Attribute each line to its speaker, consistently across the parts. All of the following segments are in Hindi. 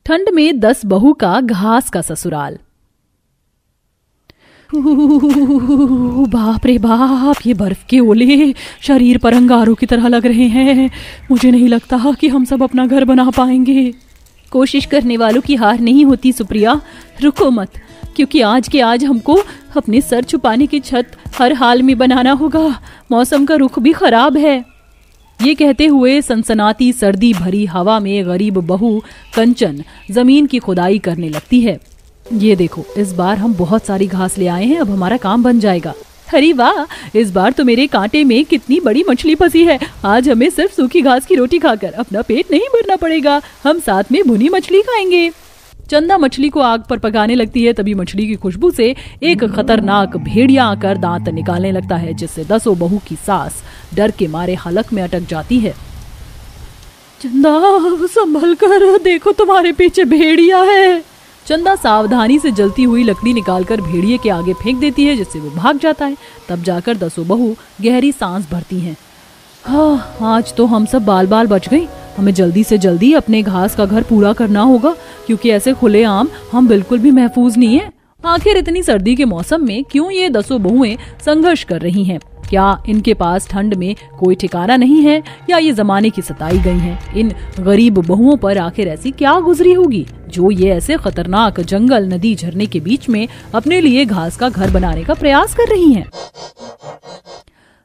Speaker 1: ठंड में 10 बहू का घास का ससुराल। बाप रे बाप, ये बर्फ के ओले शरीर पर अंगारों की तरह लग रहे हैं। मुझे नहीं लगता कि हम सब अपना घर बना पाएंगे। कोशिश करने वालों की हार नहीं होती सुप्रिया, रुको मत, क्योंकि आज के आज हमको अपने सर छुपाने की छत हर हाल में बनाना होगा। मौसम का रुख भी खराब है। ये कहते हुए सनसनाती सर्दी भरी हवा में गरीब बहू कंचन जमीन की खुदाई करने लगती है। ये देखो, इस बार हम बहुत सारी घास ले आए हैं, अब हमारा काम बन जाएगा। अरे वाह, इस बार तो मेरे कांटे में कितनी बड़ी मछली फंसी है। आज हमें सिर्फ सूखी घास की रोटी खाकर अपना पेट नहीं भरना पड़ेगा, हम साथ में भुनी मछली खाएंगे। चंदा मछली को आग पर पकाने लगती है। तभी मछली की खुशबू से एक खतरनाक भेड़िया आकर दांत निकालने लगता है, जिससे 10 बहू की सांस डर के मारे हलक में अटक जाती है। चंदा संभल कर, देखो तुम्हारे पीछे भेड़िया है। चंदा सावधानी से जलती हुई लकड़ी निकालकर भेड़िए के आगे फेंक देती है, जिससे वो भाग जाता है। तब जाकर 10 बहू गहरी सांस भरती हैं। हाँ, आज तो हम सब बाल बाल बच गई। हमें जल्दी से जल्दी अपने घास का घर पूरा करना होगा, क्योंकि ऐसे खुलेआम हम बिल्कुल भी महफूज नहीं है। आखिर इतनी सर्दी के मौसम में क्यों ये 10 बहुएं संघर्ष कर रही हैं? क्या इनके पास ठंड में कोई ठिकाना नहीं है, या ये जमाने की सताई गई हैं? इन गरीब बहुओं पर आखिर ऐसी क्या गुजरी होगी जो ये ऐसे खतरनाक जंगल, नदी, झरने के बीच में अपने लिए घास का घर बनाने का प्रयास कर रही हैं?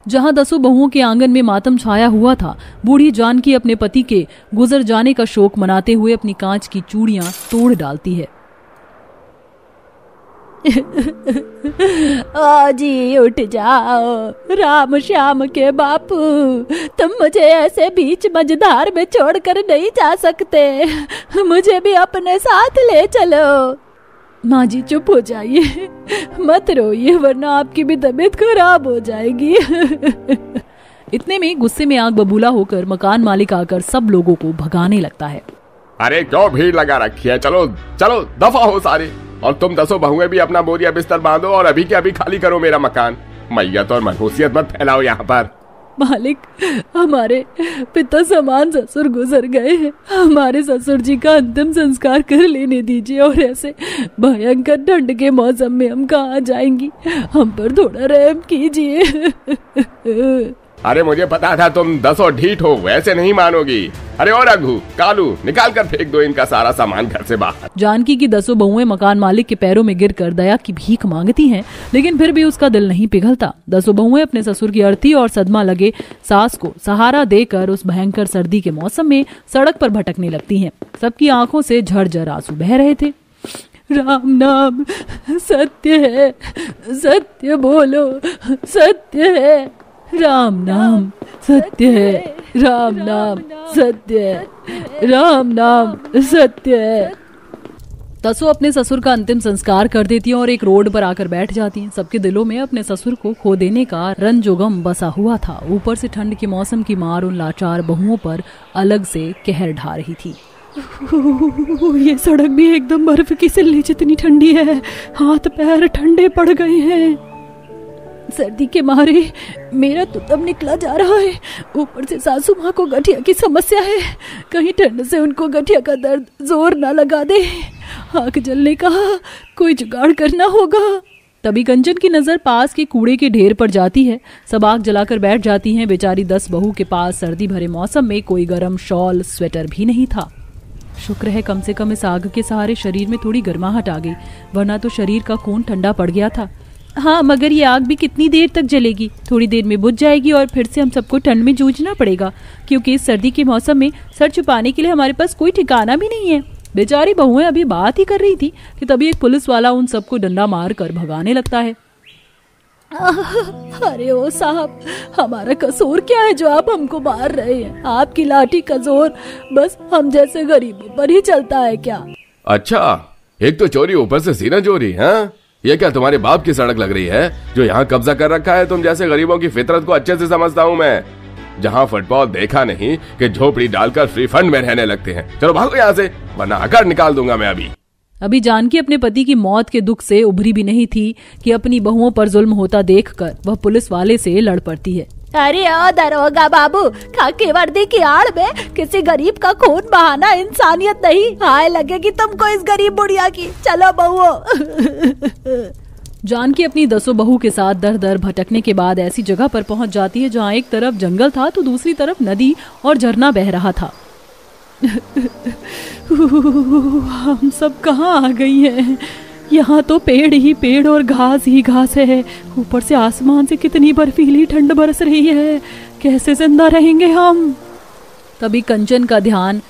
Speaker 1: जहां 10 बहुओं के आंगन में मातम छाया हुआ था, बूढ़ी जानकी अपने पति के गुजर जाने का शोक मनाते हुए अपनी कांच की चूड़ियां तोड़ डालती है। जी उठ जाओ, राम श्याम के बापू, तुम मुझे ऐसे बीच मझधार में छोड़कर नहीं जा सकते, मुझे भी अपने साथ ले चलो। माँ जी चुप हो जाइए, मत रोइए, वरना आपकी भी तबीयत खराब हो जाएगी। इतने में गुस्से में आग बबूला होकर मकान मालिक आकर सब लोगों को भगाने लगता है।
Speaker 2: अरे क्यों भीड़ लगा रखी है, चलो चलो दफा हो सारे। और तुम 10 बहुएं भी अपना बोरिया बिस्तर बांधो और अभी के अभी खाली करो मेरा मकान। मैयत और मनहूसियत मत फैलाओ यहाँ पर।
Speaker 1: मालिक, हमारे पिता समान ससुर गुजर गए हैं, हमारे ससुर जी का अंतिम संस्कार कर लेने दीजिए, और ऐसे भयंकर ठंड के मौसम में हम कहाँ जाएंगी, हम पर थोड़ा रहम कीजिए।
Speaker 2: अरे मुझे पता था तुम 10 ढीठ हो, वैसे नहीं मानोगी। अरे और रघु, कालू, निकाल कर फेंक दो इनका सारा सामान घर से बाहर।
Speaker 1: जानकी की 10 बहुएं मकान मालिक के पैरों में गिरकर दया की भीख मांगती हैं, लेकिन फिर भी उसका दिल नहीं पिघलता। 10 बहुएं अपने ससुर की अर्थी और सदमा लगे सास को सहारा देकर उस भयंकर सर्दी के मौसम में सड़क पर भटकने लगती हैं। सबकी आंखों से झरझर आंसू बह रहे थे। राम नाम सत्य है, सत्य बोलो, सत्य है। राम नाम सत्य है, राम नाम सत्य है, राम नाम सत्य है। 10 अपने ससुर का अंतिम संस्कार कर देती हैं और एक रोड पर आकर बैठ जाती हैं। सबके दिलों में अपने ससुर को खो देने का रंजोगम बसा हुआ था। ऊपर से ठंड के मौसम की मार उन लाचार बहुओं पर अलग से कहर ढा रही थी। ये सड़क भी एकदम बर्फ की सिल्ली जितनी ठंडी है, हाथ पैर ठंडे पड़ गए हैं। सर्दी के मारे मेरा तो दम निकला जा रहा है। ऊपर से सासू माँ को गठिया की समस्या है, कहीं ठंड से उनको गठिया का दर्द जोर ना लगा दे। आग जलने का कोई जुगाड़ करना होगा। तभी कंचन की नजर पास के कूड़े के ढेर पर जाती है। सब आग जलाकर बैठ जाती हैं। बेचारी 10 बहू के पास सर्दी भरे मौसम में कोई गर्म शॉल, स्वेटर भी नहीं था। शुक्र है कम से कम इस आग के सहारे शरीर में थोड़ी गर्माहट आ गई, वरना तो शरीर का खून ठंडा पड़ गया था। हाँ, मगर ये आग भी कितनी देर तक जलेगी? थोड़ी देर में बुझ जाएगी और फिर से हम सबको ठंड में जूझना पड़ेगा, क्योंकि इस सर्दी के मौसम में सर छुपाने के लिए हमारे पास कोई ठिकाना भी नहीं है। बेचारी बहुएं अभी बात ही कर रही थी कि तभी एक पुलिस वाला उन सबको डंडा मार कर भगाने लगता है। अरे ओ साहब, हमारा कसूर क्या है जो आप हमको मार रहे हैं? आपकी लाठी का जोर बस हम जैसे गरीबों पर ही चलता है क्या?
Speaker 2: अच्छा, एक तो चोरी, ऊपर से सीना चोरी। हाँ, ये क्या तुम्हारे बाप की सड़क लग रही है जो यहाँ कब्जा कर रखा है? तुम जैसे गरीबों की फितरत को अच्छे से समझता हूँ मैं। जहाँ फुटबॉल देखा नहीं कि झोपड़ी डालकर फ्री फंड में रहने लगते हैं। चलो भागो यहाँ से, वरना आकर निकाल दूंगा मैं अभी
Speaker 1: जानकी अपने पति की मौत के दुख से उभरी भी नहीं थी कि अपनी बहुओं पर जुल्म होता देखकर वह पुलिस वाले से लड़ पड़ती है।
Speaker 3: अरे ओ दरोगा बाबू, खाकी वर्दी की आड़ में किसी गरीब का खून बहाना इंसानियत नहीं। हाय लगेगी तुमको इस गरीब बुढ़िया की। चलो बहुओ।
Speaker 1: जानकी अपनी 10 बहू के साथ दर दर भटकने के बाद ऐसी जगह पर पहुंच जाती है जहां एक तरफ जंगल था तो दूसरी तरफ नदी और झरना बह रहा था। हम सब कहाँ आ गई हैं? यहाँ तो पेड़ ही पेड़ और घास ही घास है। ऊपर से आसमान से कितनी बर्फीली ठंड बरस रही है। कैसे जिंदा रहेंगे हम? तभी कंचन का ध्यान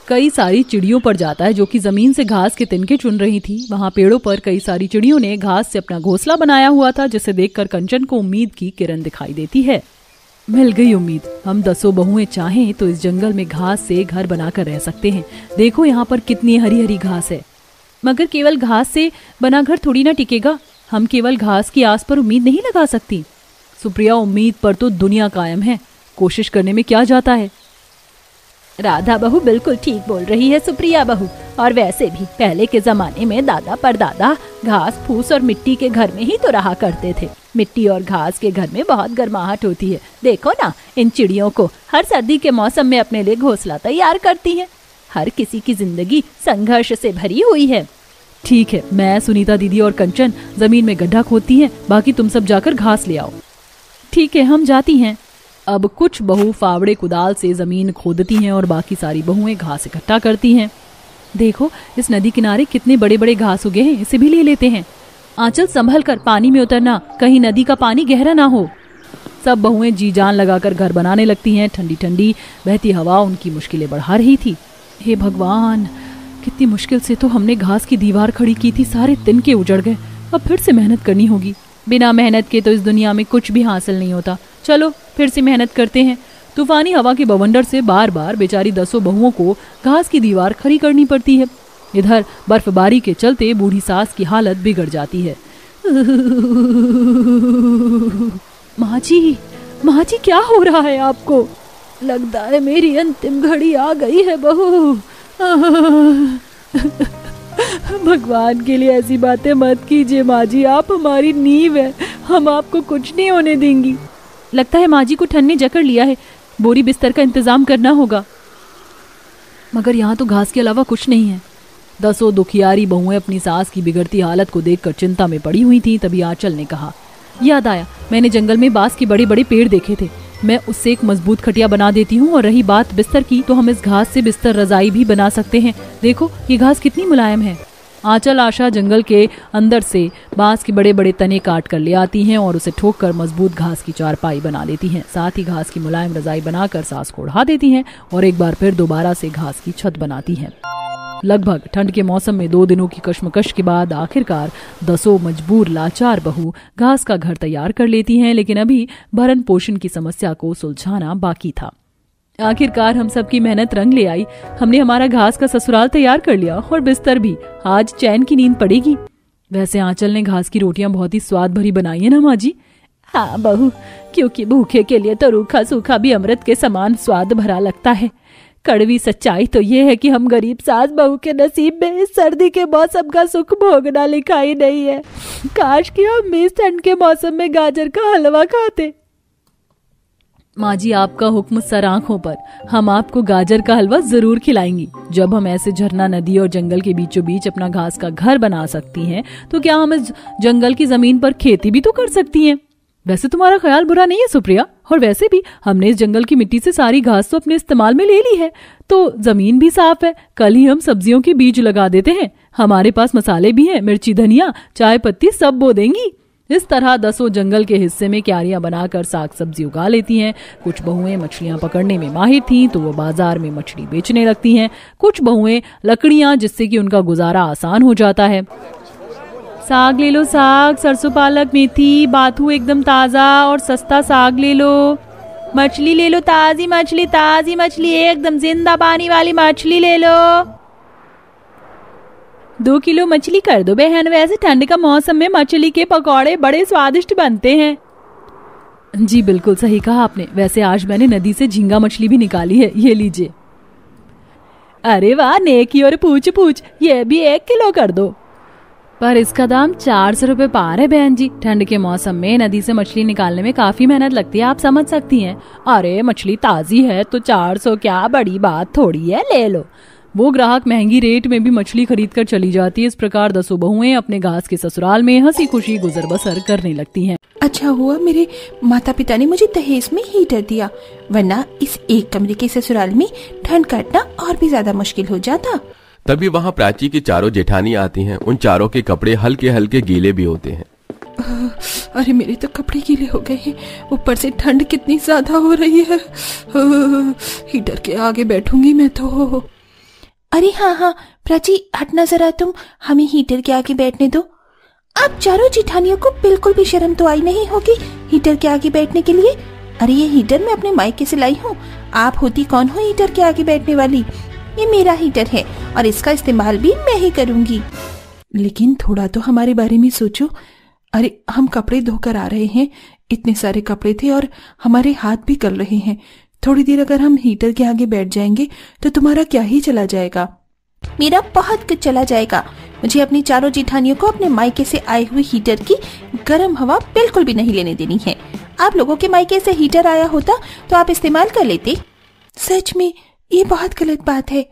Speaker 1: कई सारी चिड़ियों पर जाता है जो कि जमीन से घास के तिनके चुन रही थी। वहां पेड़ों पर कई सारी चिड़ियों ने घास से अपना घोंसला बनाया हुआ था, जिसे देखकर कंचन को उम्मीद की किरण दिखाई देती है। मिल गई उम्मीद। हम 10 बहुएं चाहें तो इस जंगल में घास से घर बनाकर रह सकते हैं। देखो यहाँ पर कितनी हरी हरी घास है। मगर केवल घास से बना घर थोड़ी ना टिकेगा। हम केवल घास की आस पर उम्मीद नहीं लगा सकती। सुप्रिया, उम्मीद पर तो दुनिया कायम है, कोशिश करने में क्या जाता है।
Speaker 3: राधा बहू बिल्कुल ठीक बोल रही है सुप्रिया बहू। और वैसे भी पहले के जमाने में दादा परदादा घास फूस और मिट्टी के घर में ही तो रहा करते थे। मिट्टी और घास के घर में बहुत गर्माहट होती है। देखो ना, इन चिड़ियों को हर सर्दी के मौसम में अपने लिए घोंसला तैयार करती हैं। हर किसी की जिंदगी संघर्ष से भरी हुई है।
Speaker 1: ठीक है, मैं, सुनीता दीदी और कंचन जमीन में गड्ढा खोदती हैं, बाकी तुम सब जाकर घास ले आओ। ठीक है, हम जाती हैं। अब कुछ बहू फावड़े कुदाल से जमीन खोदती हैं और बाकी सारी बहुएं घास इकट्ठा करती हैं। देखो, इस नदी किनारे कितने बड़े बड़े घास उगे हैं, इसे भी ले लेते हैं। आंचल संभल कर पानी में उतरना, कहीं नदी का पानी गहरा ना हो। सब बहुएं जी जान लगाकर घर बनाने लगती हैं। ठंडी ठंडी बहती हवा उनकी मुश्किलें बढ़ा रही थी। हे भगवान, कितनी मुश्किल से तो हमने घास की दीवार खड़ी की थी, सारे तिनके उजड़ गए। अब फिर से मेहनत करनी होगी। बिना मेहनत के तो इस दुनिया में कुछ भी हासिल नहीं होता। चलो फिर से मेहनत करते हैं। तूफानी हवा के बवंडर से बार बार बेचारी 10 बहुओं को घास की दीवार खड़ी करनी पड़ती है। इधर बर्फबारी के चलते बूढ़ी सास की हालत बिगड़ जाती है। माँ जी क्या हो रहा है आपको?
Speaker 3: लगता है मेरी अंतिम घड़ी आ गई है बहू।
Speaker 1: भगवान के लिए ऐसी बातें मत कीजिए माँ जी, आप हमारी नींव है, हम आपको कुछ नहीं होने देंगी। लगता है माँ जी को ठंड ने जकड़ लिया है, बोरी बिस्तर का इंतजाम करना होगा। मगर यहाँ तो घास के अलावा कुछ नहीं है। 10 दुखियारी बहुएं अपनी सास की बिगड़ती हालत को देखकर चिंता में पड़ी हुई थी। तभी आंचल ने कहा, याद आया, मैंने जंगल में बांस के बड़े बड़े पेड़ देखे थे, मैं उससे एक मजबूत खटिया बना देती हूँ। और रही बात बिस्तर की, तो हम इस घास से बिस्तर रजाई भी बना सकते हैं। देखो ये घास कितनी मुलायम है। आंचल आशा जंगल के अंदर से बांस के बड़े बड़े तने काट कर ले आती हैं और उसे ठोक कर मजबूत घास की चारपाई बना लेती हैं। साथ ही घास की मुलायम रजाई बनाकर सास को उड़ा देती हैं और एक बार फिर दोबारा से घास की छत बनाती हैं। लगभग ठंड के मौसम में 2 दिनों की कश्मकश के बाद आखिरकार 10 मजबूर लाचार बहू घास का घर तैयार कर लेती हैं। लेकिन अभी भरण पोषण की समस्या को सुलझाना बाकी था। आखिरकार हम सबकी मेहनत रंग ले आई। हमने हमारा घास का ससुराल तैयार कर लिया और बिस्तर भी। आज चैन की नींद पड़ेगी। वैसे आंचल ने घास की रोटियां बहुत ही स्वाद भरी बनाई है ना माँ जी?
Speaker 3: हाँ बहू, क्योंकि भूखे के लिए तो रूखा सूखा भी अमृत के समान स्वाद भरा लगता है। कड़वी सच्चाई तो ये है कि हम गरीब सास बहू के नसीब में इस सर्दी के मौसम का सुख भोगना लिखा ही नहीं है। काश कि हम इस ठंड के मौसम में गाजर का हलवा खाते।
Speaker 1: माँ जी, आपका हुक्म सर आंखों पर। हम आपको गाजर का हलवा जरूर खिलाएंगी। जब हम ऐसे झरना, नदी और जंगल के बीचों बीच अपना घास का घर बना सकती हैं, तो क्या हम इस जंगल की जमीन पर खेती भी तो कर सकती हैं। वैसे तुम्हारा ख्याल बुरा नहीं है सुप्रिया। और वैसे भी हमने इस जंगल की मिट्टी से सारी घास तो अपने इस्तेमाल में ले ली है, तो जमीन भी साफ है। कल ही हम सब्जियों के बीज लगा देते हैं। हमारे पास मसाले भी हैं, मिर्ची, धनिया, चाय पत्ती सब बो देंगी। इस तरह 10 जंगल के हिस्से में क्यारियां बनाकर साग सब्जी उगा लेती हैं। कुछ बहुएं मछलियां पकड़ने में माहिर थीं, तो वो बाजार में मछली बेचने लगती हैं। कुछ बहुएं लकड़ियां, जिससे कि उनका गुजारा आसान हो जाता है। साग ले लो, साग, सरसों, पालक, मेथी, बाथू एकदम ताज़ा और सस्ता साग ले लो। मछली ले लो, ताज़ी मछली एकदम जिंदा पानी वाली मछली ले लो। 2 किलो मछली कर दो बहन। वैसे ठंड का मौसम में मछली के पकौड़े बड़े स्वादिष्ट बनते हैं। जी बिल्कुल सही कहा आपने। वैसे आज मैंने नदी से झींगा मछली भी निकाली है, ये लीजिए। अरे वाह, नेकी और पूछ, ये भी 1 किलो कर दो। पर इसका दाम 400 रुपए पार है बहन जी। ठंड के मौसम में नदी से मछली निकालने में काफी मेहनत लगती है, आप समझ सकती हैं। अरे मछली ताजी है तो 400 क्या बड़ी बात थोड़ी है, ले लो। वो ग्राहक महंगी रेट में भी मछली खरीद कर चली जाती है। इस प्रकार 10 बहुएं अपने घास के ससुराल में हंसी खुशी गुजर बसर करने लगती हैं।
Speaker 4: अच्छा हुआ मेरे माता पिता ने मुझे दहेज में हीटर दिया, वरना इस एक कमरे के ससुराल में ठंड काटना और भी ज्यादा मुश्किल हो जाता।
Speaker 2: तभी वहाँ प्राची की चारों जेठानी आती हैं। उन चारों के कपड़े हल्के हल्के गीले भी होते हैं।
Speaker 4: अरे मेरे तो कपड़े गीले हो गए हैं, ऊपर से ठंड कितनी ज्यादा हो रही है। हीटर के आगे बैठूंगी मैं तो। अरे हाँ प्राची हटना जरा तुम, हमें हीटर के आगे बैठने दो। आप चारों जेठानियों को बिल्कुल भी शर्म तो आई नहीं होगी हीटर के आगे बैठने के लिए। अरे ये हीटर मैं अपने मायके से लाई हूँ, आप होती कौन हो हीटर के आगे बैठने वाली। ये मेरा हीटर है और इसका इस्तेमाल भी मैं ही करूंगी। लेकिन थोड़ा तो हमारे बारे में सोचो। अरे हम कपड़े धोकर आ रहे हैं, इतने सारे कपड़े थे और हमारे हाथ भी गल रहे हैं। थोड़ी देर अगर हम हीटर के आगे बैठ जाएंगे तो तुम्हारा क्या ही चला जाएगा। मेरा बहुत कुछ चला जाएगा। मुझे अपनी चारों जेठानियों को अपने मायके से आए हुए हीटर की गर्म हवा बिल्कुल भी नहीं लेने देनी है। आप लोगों के मायके से हीटर आया होता तो आप इस्तेमाल कर लेते। सच में ये बहुत गलत बात है।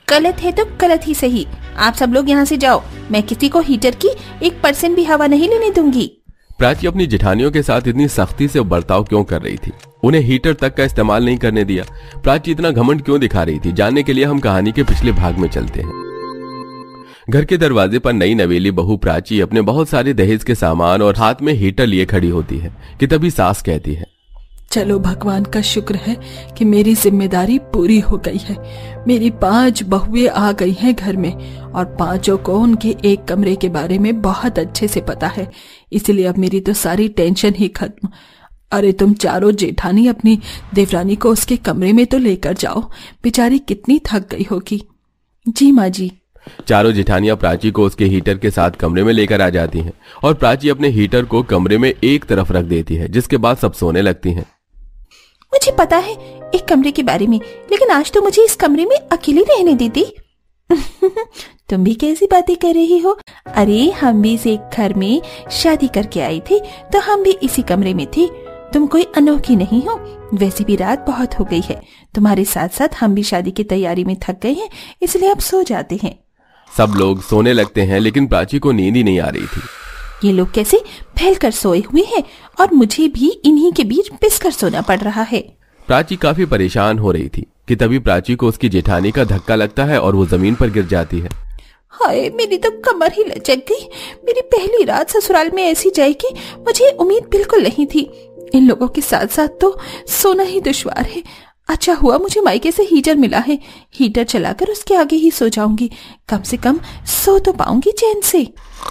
Speaker 4: गलत है तो गलत ही सही। आप सब लोग यहाँ से जाओ, मैं किसी को हीटर की 1% भी हवा नहीं लेने दूंगी।
Speaker 2: प्राची अपनी जेठानियों के साथ इतनी सख्ती से बर्ताव क्यों कर रही थी? उन्हें हीटर तक का इस्तेमाल नहीं करने दिया। प्राची इतना घमंड क्यों दिखा रही थी? जानने के लिए हम कहानी के पिछले भाग में चलते हैं। घर के दरवाजे पर नई नवेली बहू प्राची अपने बहुत सारे दहेज के सामान और हाथ में हीटर लिए खड़ी होती है कि तभी सास कहती है,
Speaker 4: चलो भगवान का शुक्र है कि मेरी जिम्मेदारी पूरी हो गई है। मेरी 5 बहुएं आ गई हैं घर में और 5 को उनके एक कमरे के बारे में बहुत अच्छे से पता है, इसलिए अब मेरी तो सारी टेंशन ही खत्म। अरे तुम चारों जेठानी अपनी देवरानी को उसके कमरे में तो लेकर जाओ, बेचारी कितनी थक गई होगी। जी माँ जी।
Speaker 2: चारों जेठानियां प्राची को उसके हीटर के साथ कमरे में लेकर आ जाती हैं और प्राची अपने हीटर को कमरे में एक तरफ रख देती है, जिसके बाद सब सोने लगती हैं।
Speaker 4: मुझे पता है एक कमरे के बारे में, लेकिन आज तो मुझे इस कमरे में अकेली रहने देती। तुम भी कैसी बातें कर रही हो? अरे हम भी इस एक घर में शादी करके आई थी तो हम भी इसी कमरे में थे। तुम कोई अनोखी नहीं हो। वैसे भी रात बहुत हो गई है, तुम्हारे साथ साथ हम भी शादी की तैयारी में थक गए हैं, इसलिए अब सो जाते हैं।
Speaker 2: सब लोग सोने लगते हैं, लेकिन प्राची को नींद ही नहीं आ रही थी।
Speaker 4: ये लोग कैसे फैलकर सोए हुए हैं और मुझे भी इन्हीं के बीच पिसकर सोना पड़ रहा है।
Speaker 2: प्राची काफी परेशान हो रही थी कि तभी प्राची को उसकी जेठानी का धक्का लगता है और वो जमीन पर गिर जाती है।
Speaker 4: हाय मेरी तो कमर ही लचक गई। मेरी पहली रात ससुराल में ऐसी जाएगी मुझे उम्मीद बिल्कुल नहीं थी। इन लोगों के साथ साथ तो सोना ही दुश्वार है। अच्छा हुआ मुझे मायके से हीटर मिला है, हीटर चलाकर उसके आगे ही सो जाऊंगी, कम से कम सो तो पाऊंगी चैन से।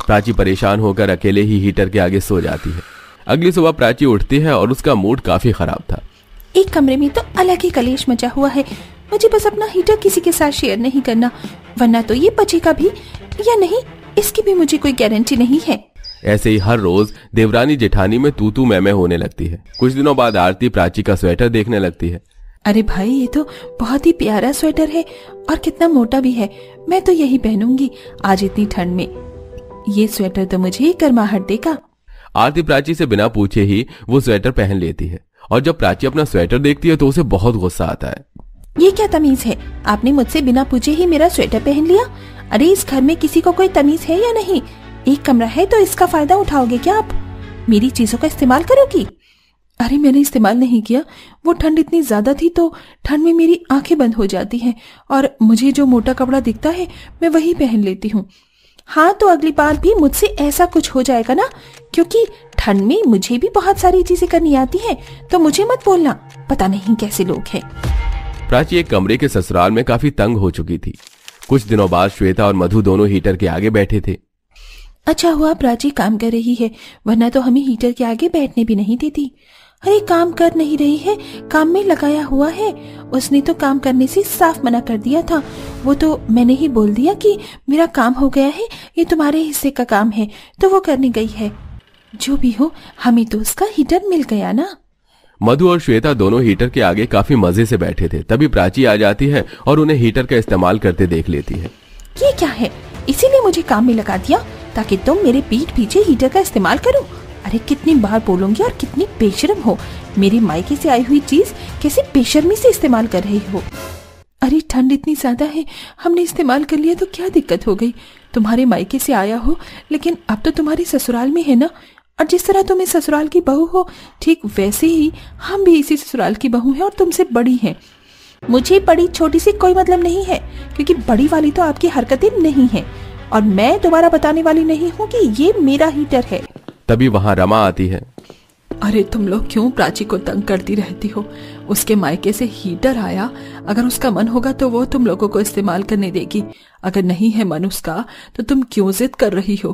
Speaker 2: प्राची परेशान होकर अकेले ही हीटर के आगे सो जाती है। अगली सुबह प्राची उठती है और उसका मूड काफी खराब था।
Speaker 4: एक कमरे में तो अलग ही कलेश मचा हुआ है। मुझे बस अपना हीटर किसी के साथ शेयर नहीं करना, वरना तो ये बचेगा भी या नहीं इसकी भी मुझे कोई गारंटी नहीं है।
Speaker 2: ऐसे ही हर रोज देवरानी जेठानी में तू मैं होने लगती है। कुछ दिनों बाद आरती प्राची का स्वेटर देखने लगती है।
Speaker 4: अरे भाई ये तो बहुत ही प्यारा स्वेटर है और कितना मोटा भी है, मैं तो यही पहनूंगी आज इतनी ठंड में। ये स्वेटर तो मुझे गर्माहट देगा।
Speaker 2: आरती प्राची से बिना पूछे ही वो स्वेटर पहन लेती है और जब प्राची अपना स्वेटर देखती है तो उसे बहुत गुस्सा आता है।
Speaker 4: ये क्या तमीज है? आपने मुझसे बिना पूछे ही मेरा स्वेटर पहन लिया। अरे इस घर में किसी को कोई तमीज है या नहीं? एक कमरा है तो इसका फायदा उठाओगे क्या आप? मेरी चीजों का इस्तेमाल करोगी? अरे मैंने इस्तेमाल नहीं किया, वो ठंड इतनी ज्यादा थी तो ठंड में मेरी आंखें बंद हो जाती हैं और मुझे जो मोटा कपड़ा दिखता है मैं वही पहन लेती हूँ। हाँ तो अगली बार भी मुझसे ऐसा कुछ हो जाएगा ना, क्योंकि ठंड में मुझे भी बहुत सारी चीजें करनी आती हैं, तो मुझे मत बोलना, पता नहीं कैसे लोग हैं।
Speaker 2: प्राची एक कमरे के ससुराल में काफी तंग हो चुकी थी। कुछ दिनों बाद श्वेता और मधु दोनों हीटर के आगे बैठे थे।
Speaker 4: अच्छा हुआ प्राची काम कर रही है, वरना तो हमें हीटर के आगे बैठने भी नहीं देती। अरे काम कर नहीं रही है, काम में लगाया हुआ है। उसने तो काम करने से साफ मना कर दिया था। वो तो मैंने ही बोल दिया कि मेरा काम हो गया है, ये तुम्हारे हिस्से का काम है, तो वो करने गई है। जो भी हो हमें तो उसका हीटर मिल गया ना।
Speaker 2: मधु और श्वेता दोनों हीटर के आगे काफी मजे से बैठे थे। तभी प्राची आ जाती है और उन्हें हीटर का इस्तेमाल करते देख लेती है।
Speaker 4: ये क्या है? इसीलिए मुझे काम में लगा दिया ताकि तुम मेरे पीठ पीछे हीटर का इस्तेमाल करो। अरे कितनी बार बोलूंगी और कितनी बेशर्म हो, मेरे मायके से आई हुई चीज कैसे बेशर्मी से इस्तेमाल कर रही हो। अरे ठंड इतनी ज्यादा है, हमने इस्तेमाल कर लिया तो क्या दिक्कत हो गई। तुम्हारे मायके से आया हो लेकिन अब तो तुम्हारे ससुराल में है ना, और जिस तरह तुम इस ससुराल की बहू हो ठीक वैसे ही हम भी इसी ससुराल की बहू हैं और तुमसे बड़ी हैं। मुझे बड़ी छोटी से कोई मतलब नहीं है, क्योंकि बड़ी वाली तो आपकी हरकतें नहीं है, और मैं दोबारा बताने वाली नहीं हूँ कि ये मेरा हीटर है।
Speaker 2: तभी वहाँ रमा आती है।
Speaker 4: अरे तुम लोग क्यों प्राची को तंग करती रहती हो? उसके मायके से हीटर आया, अगर उसका मन होगा तो वो तुम लोगों को इस्तेमाल करने देगी, अगर नहीं है मन उसका तो तुम क्यों जिद कर रही हो?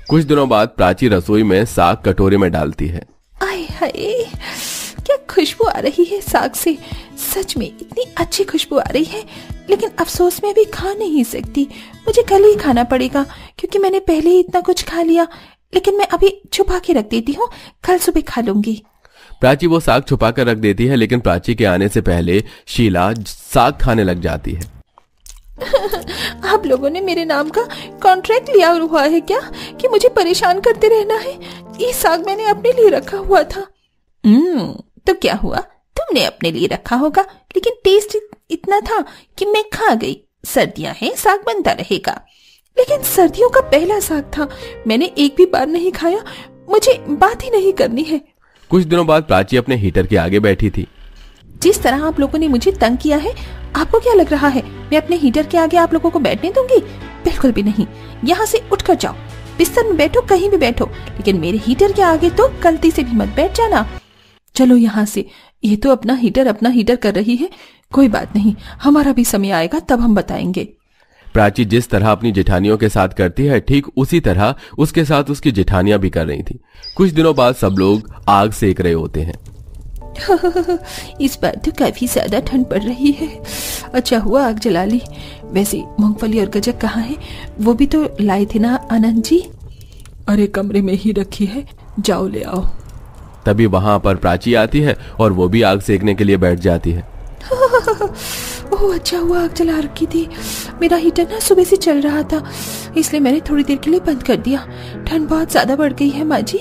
Speaker 2: कुछ दिनों बाद प्राची रसोई में साग कटोरे में डालती है।
Speaker 4: आय हाय, क्या खुशबू आ रही है साग से, सच में इतनी अच्छी खुशबू आ रही है। लेकिन अफसोस मैं अभी खा नहीं सकती, मुझे कल ही खाना पड़ेगा क्योंकि मैंने पहले ही इतना कुछ खा लिया। लेकिन मैं अभी छुपा के रख देती हूँ, कल सुबह खा लूंगी।
Speaker 2: प्राची वो साग छुपा कर रख देती है, लेकिन प्राची के आने से पहले शीला साग खाने लग जाती है।
Speaker 4: आप लोगों ने मेरे नाम का कॉन्ट्रैक्ट लिया हुआ है क्या कि मुझे परेशान करते रहना है? ये साग मैंने अपने लिए रखा हुआ था। तो क्या हुआ, तुमने अपने लिए रखा होगा, लेकिन टेस्ट इतना था कि मैं खा गई। सर्दियां हैं, साग बनता रहेगा। लेकिन सर्दियों का पहला साग था, मैंने एक भी बार नहीं खाया, मुझे बात ही नहीं करनी है।
Speaker 2: कुछ दिनों बाद प्राची अपने हीटर के आगे बैठी थी।
Speaker 4: जिस तरह आप लोगों ने मुझे तंग किया है, आपको क्या लग रहा है मैं अपने हीटर के आगे आप लोगों को बैठने दूंगी? बिल्कुल भी नहीं। यहाँ से उठकर जाओ, बिस्तर में बैठो, कहीं भी बैठो, लेकिन मेरे हीटर के आगे तो गलती से भी मत बैठ जाना। चलो यहाँ से, ये तो अपना हीटर कर रही है, कोई बात नहीं, हमारा भी समय आएगा तब हम बताएंगे।
Speaker 2: प्राची जिस तरह अपनी जेठानियों के साथ करती है, ठीक उसी तरह उसके साथ उसकी जेठानियां भी कर रही थी। कुछ दिनों बाद सब लोग आग सेक रहे होते हैं।
Speaker 4: इस बार तो काफी ज्यादा ठंड पड़ रही है, अच्छा हुआ आग जला ली। वैसे मूंगफली और गजक कहाँ है? वो भी तो लाए थे ना आनंद जी? अरे कमरे में ही रखी है, जाओ ले आओ।
Speaker 2: तभी वहां पर प्राची आती है और वो भी आग सेकने के लिए बैठ जाती है।
Speaker 4: ओह अच्छा हुआ आग जला रखी थी, मेरा हीटर ना सुबह से चल रहा था, इसलिए मैंने थोड़ी देर के लिए बंद कर दिया। ठंड बहुत ज्यादा बढ़ गई है माँ जी।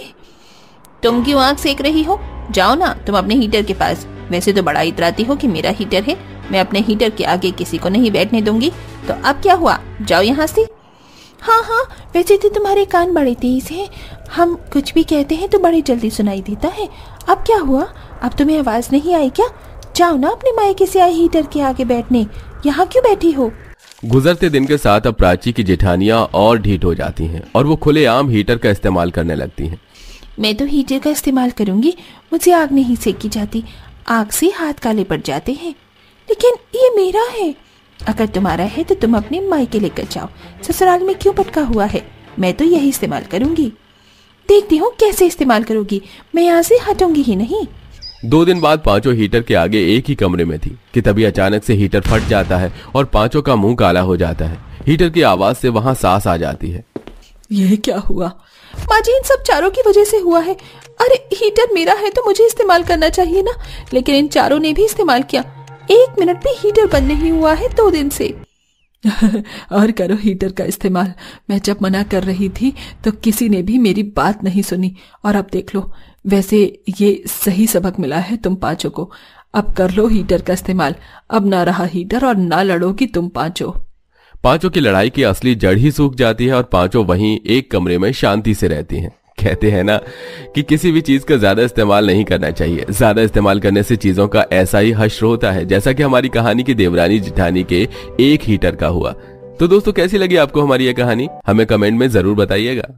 Speaker 4: तुम क्यों आग सेक रही हो? जाओ ना तुम अपने हीटर के पास। वैसे तो बड़ा इतराती हो कि मेरा हीटर है, मैं अपने हीटर के आगे किसी को नहीं बैठने दूंगी, तो अब क्या हुआ, जाओ यहाँ से। हाँ हाँ, वैसे तो तुम्हारे कान बड़े तेज हैं, हम कुछ भी कहते हैं तो बड़े जल्दी सुनाई देता है। अब क्या हुआ, अब तुम्हें आवाज नहीं आई क्या? जाओ ना अपने मायके से आए हीटर के आगे बैठने, यहाँ क्यों बैठी हो?
Speaker 2: गुजरते दिन के साथ अब प्राची की जेठानियां और ढीठ हो जाती हैं और वो खुलेआम हीटर का इस्तेमाल करने लगती हैं।
Speaker 4: मैं तो हीटर का इस्तेमाल करूंगी, मुझे आग नहीं सेकी जाती, आग से हाथ काले पड़ जाते हैं। लेकिन ये मेरा है, अगर तुम्हारा है तो तुम अपने मायके लेकर जाओ, ससुराल में क्यों पटका हुआ है? मैं तो यही इस्तेमाल करूंगी, देखती हूँ कैसे इस्तेमाल करोगी, मैं यहाँ से हटूंगी ही नहीं।
Speaker 2: 2 दिन बाद पांचों हीटर के आगे एक ही कमरे में थी कि तभी अचानक से हीटर फट जाता है और पांचों का मुंह काला हो जाता है। हीटर की आवाज से वहां सांस आ जाती है।
Speaker 4: यह क्या हुआ? माँ जी, इन सब चारों की वजह से हुआ है। अरे हीटर मेरा है तो मुझे इस्तेमाल करना चाहिए ना, लेकिन इन चारों ने भी इस्तेमाल किया। 1 मिनट भी हीटर बंद नहीं हुआ है 2 दिन से। और करो हीटर का इस्तेमाल, मैं जब मना कर रही थी तो किसी ने भी मेरी बात नहीं सुनी, और अब देख लो। वैसे ये सही सबक मिला है तुम पांचों को, अब कर लो हीटर का इस्तेमाल। अब ना रहा हीटर और ना लड़ोगी तुम पांचों।
Speaker 2: पांचों की लड़ाई की असली जड़ ही सूख जाती है और पांचों वहीं एक कमरे में शांति से रहती हैं। कहते हैं ना कि किसी भी चीज का ज्यादा इस्तेमाल नहीं करना चाहिए, ज्यादा इस्तेमाल करने से चीजों का ऐसा ही हश्र होता है, जैसा कि हमारी कहानी की देवरानी जिठानी के एक हीटर का हुआ। तो दोस्तों, कैसी लगी आपको हमारी ये कहानी? हमें कमेंट में जरूर बताइएगा।